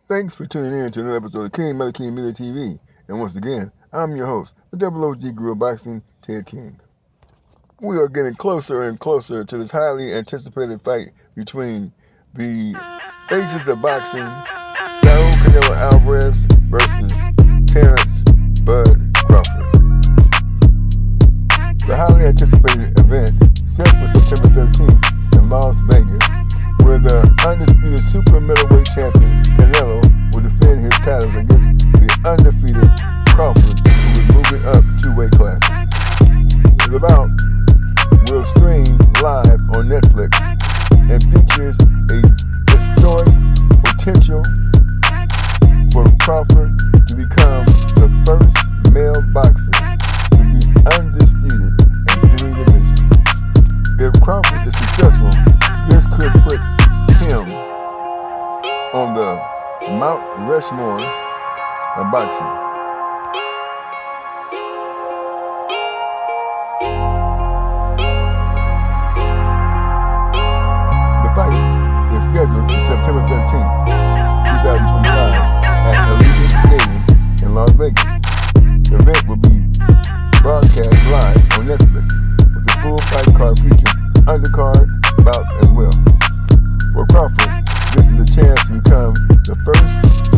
Thanks for tuning in to another episode of King Mother King Media TV. And once again, I'm your host, the Double OG Grill Boxing, Ted King. We are getting closer and closer to this highly anticipated fight between the faces of boxing, Saul Canelo Alvarez versus Terrence Bud Crawford. The highly anticipated event set for September 13th in Las Vegas, where the undisputed super middleweight champion Canelo will defend his titles against the undefeated Crawford, who is moving up 2 weight classes. The bout will stream live on Netflix and features a historic potential for Crawford to become the first male boxer to be undisputed in 3 divisions. If Crawford is successful, this could put him on the Mount Rushmore of boxing. The fight is scheduled for September 13th, 2025 at Allegiant Stadium in Las Vegas. The event will be broadcast live on Netflix with a full fight card featuring undercard bouts as well. For Crawford, this is a chance to become the first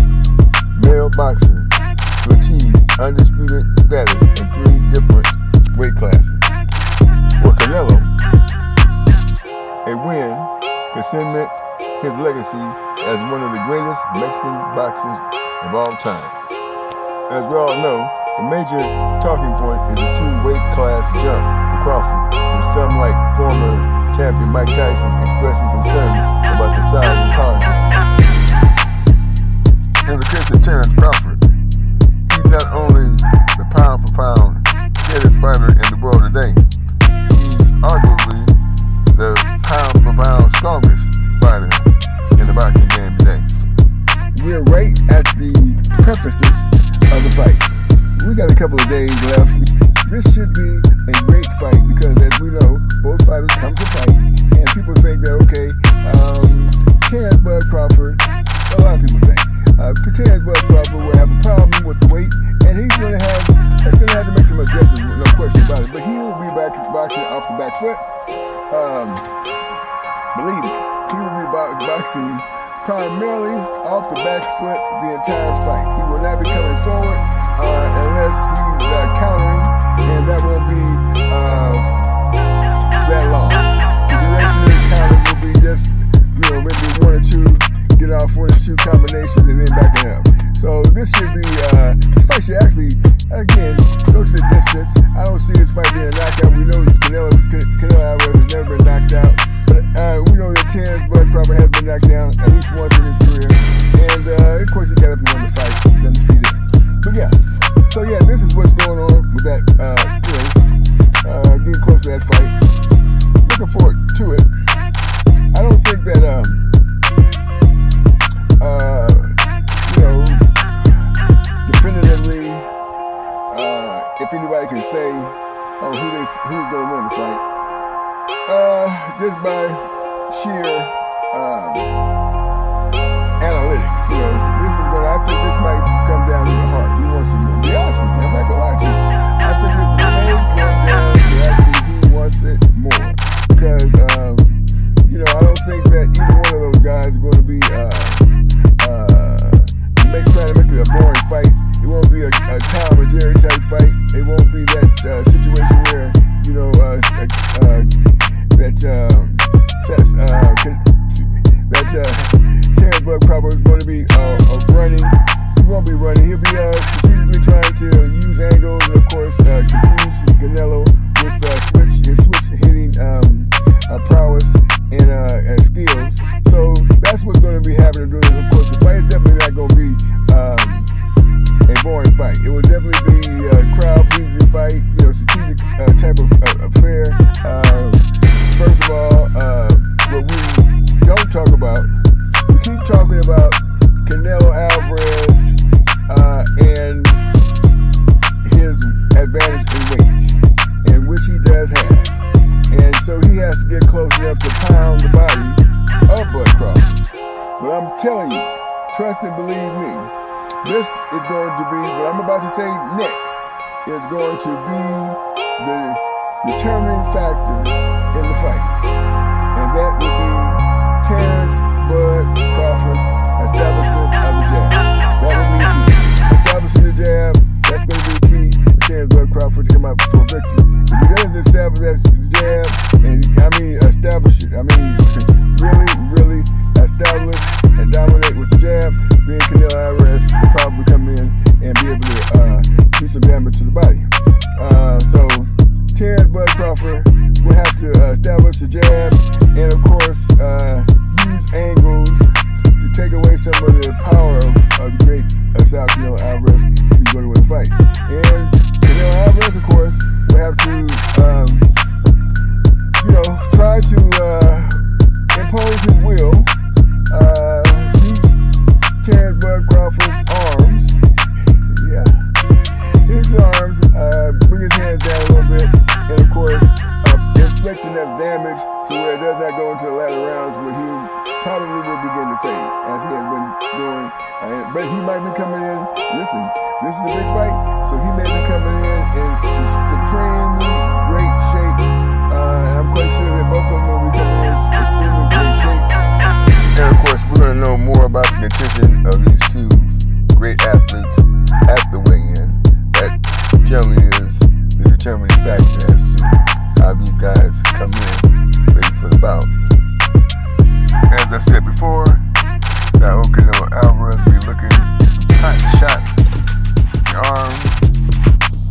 male boxer to achieve undisputed status in 3 different weight classes. For Canelo, a win can cement his legacy as one of the greatest Mexican boxers of all time. As we all know, the major talking point is the 2 weight class jump for Crawford, with some like former champion Mike Tyson expressing concern about the size of the power difference. In the case of Terrence Crawford, he's not only the pound-for-pound greatest fighter in the world today, he's arguably the pound-for-pound strongest fighter in the boxing game today. We're right at the prefaces of the fight. We got a couple of days left. This should be a great fight because, as we know, both fighters come to fight, and people think that Terrence Bud Crawford, a lot of people think, Terrence Bud Crawford will have a problem with the weight, and he's going to have to make some adjustments, no question about it. But he will be boxing off the back foot. Believe me, he will be boxing primarily off the back foot the entire fight. He will not be coming forward unless he's countering, and that won't be that long. The duration of the counter will be just, maybe 1 or 2, get off 1 or 2 combinations and then backing up. So this should be, this fight should actually, again, go to the distance. I don't see this fight being a knockout. We know Canelo Alvarez has never been knocked out. But we know that Terrence Bud Crawford has been knocked down at least once in his career. And of course he got up and won the fight. He's undefeated. But yeah. So yeah, this is what's going on with that, getting close to that fight. Looking forward to it. I don't think that, definitively, if anybody can say who's going to win the fight. Just by sheer analytics, I think this might come down to the heart. He wants to be honest with you. I'm not gonna lie to you. I think this may come down to actually who wants it more, because I don't think that either one of those guys is going to be trying to make it a boring fight. It won't be a Tom or Jerry type fight. It won't be that situation where Terrence Bud Crawford is going to be running. He won't be running. He'll be strategically trying to use angles and, of course, confuse Canelo with his switch hitting prowess and skills. So that's what's going to be happening during this. Of course, the fight is definitely not going to be a boring fight. It will definitely be a crowd-pleasing fight, strategic type of affair. First of all, what we don't talk about, we keep talking about Canelo Alvarez and his advantage in weight, and which he does have. And so he has to get close enough to pound the body of Bud Crawford. But I'm telling you, trust and believe me, this is going to be, what I'm about to say next, is going to be the determining factor in the fight. And that would be Terrence Bud Crawford's establishment of the jab. That will be the key. Establishing the jab, that's going to be the key for Terrence Bud Crawford to come out for a victory. If he doesn't establish the jab, and establish it, really establish and dominate with the jab, then Canelo Alvarez will probably come in and be able to do some damage to the body. So Terrence Bud Crawford will have to establish the jab and of course use angles to take away some of the power of the great Saul Canelo Alvarez if he's going to win the fight. And Canelo Alvarez, of course, will have to try to impose his will, beat Terrence Bud Crawford's arms, bring his hands down a little bit, and of course, inflict enough damage so where it does not go into the latter rounds where he probably will begin to fade, as he has been doing. But he might be coming in, listen, this is a big fight, so he may be coming in supremely great shape. I'm quite sure that both of them will be coming in extremely great shape. And of course, we're going to know more about the contention of these two great athletes at the weigh-in. That generally is the determining factor as to how these guys come in ready for the bout. As I said before, Saul Canelo Alvarez will be looking hot shot the arms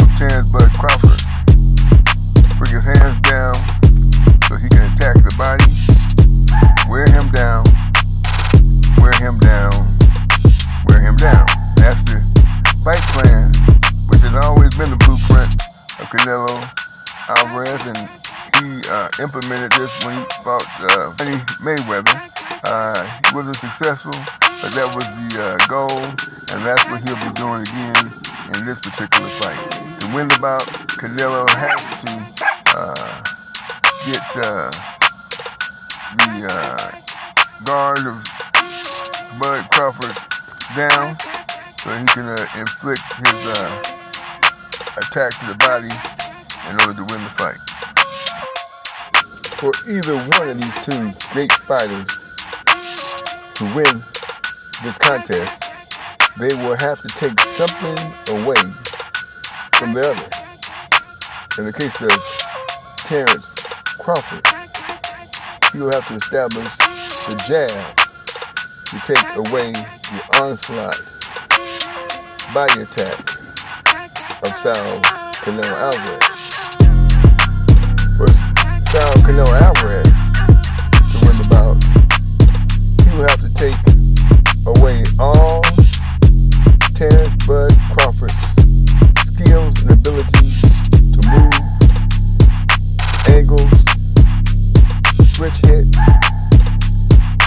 of Terrence Bud Crawford. Bring his hands down so he can attack the body, wear him down, wear him down, wear him down. That's the fight plan, which has always been the blueprint of Canelo Alvarez, and he implemented this when he fought Mayweather. He wasn't successful, but that was the goal, and that's what he'll be doing again in this particular fight. To win the bout, Canelo has to get the guard of Bud Crawford down so he can inflict his attack to the body in order to win the fight. For either one of these two great fighters to win this contest, they will have to take something away from the other. In the case of Terrence Crawford, he will have to establish the jab to take away the onslaught body attack of Saul Canelo Alvarez. For Saul Canelo Alvarez to win the bout, he will have to take away all Terrence Bud Crawford's skills and abilities to move, angles, switch hit,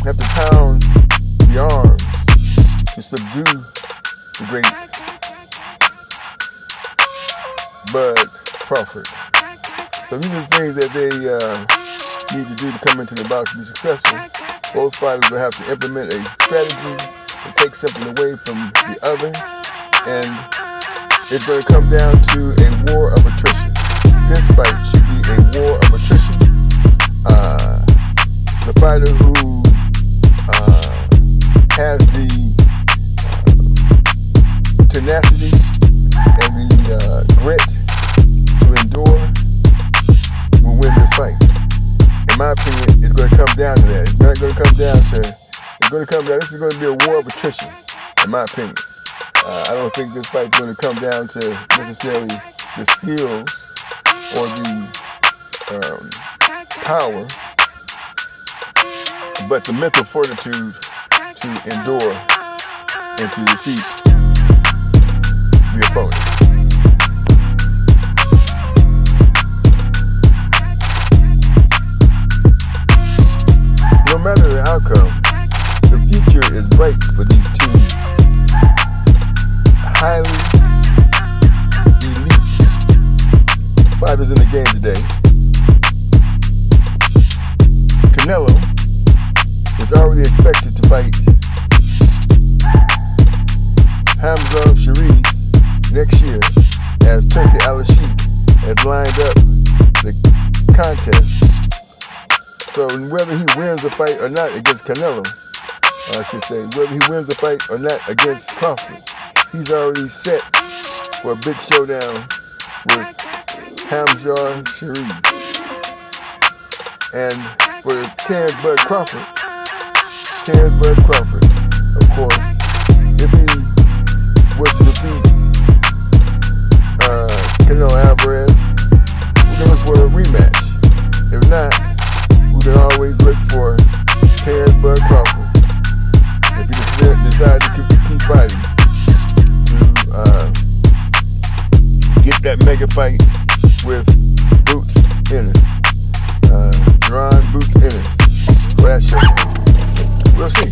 have to pound the arms to subdue the great Bud Crawford. So these are the things that they need to do to come into the bout to be successful. Both fighters will have to implement a strategy to take something away from the other, and it's going to come down to a war of attrition. This fight should be a war of attrition. The fighter who has the tenacity and the grit to endure will win this fight. In my opinion, it's going to come down to that. It's not going to come down to, this is going to be a war of attrition, in my opinion. I don't think this fight is going to come down to necessarily the skills or the power, but the mental fortitude to endure and to defeat the opponent. No matter the outcome, the future is bright for these two highly elite fighters in the game today. Canelo is already expected to fight Hamza Sharif next year, as Turki Al-Sheikh has lined up the contest. So whether he wins the fight or not against Canelo, I should say, whether he wins the fight or not against Crawford, he's already set for a big showdown with Hamza Sharif. And for Terence Bud Crawford, of course, if he was to defeat Canelo Alvarez, we can look for a rematch. If not, we can always look for Terence Bud Crawford. If he decides to keep fighting, to get that mega fight with Boots Ennis, Ron Boots Ennis. Well, that's it. We'll see.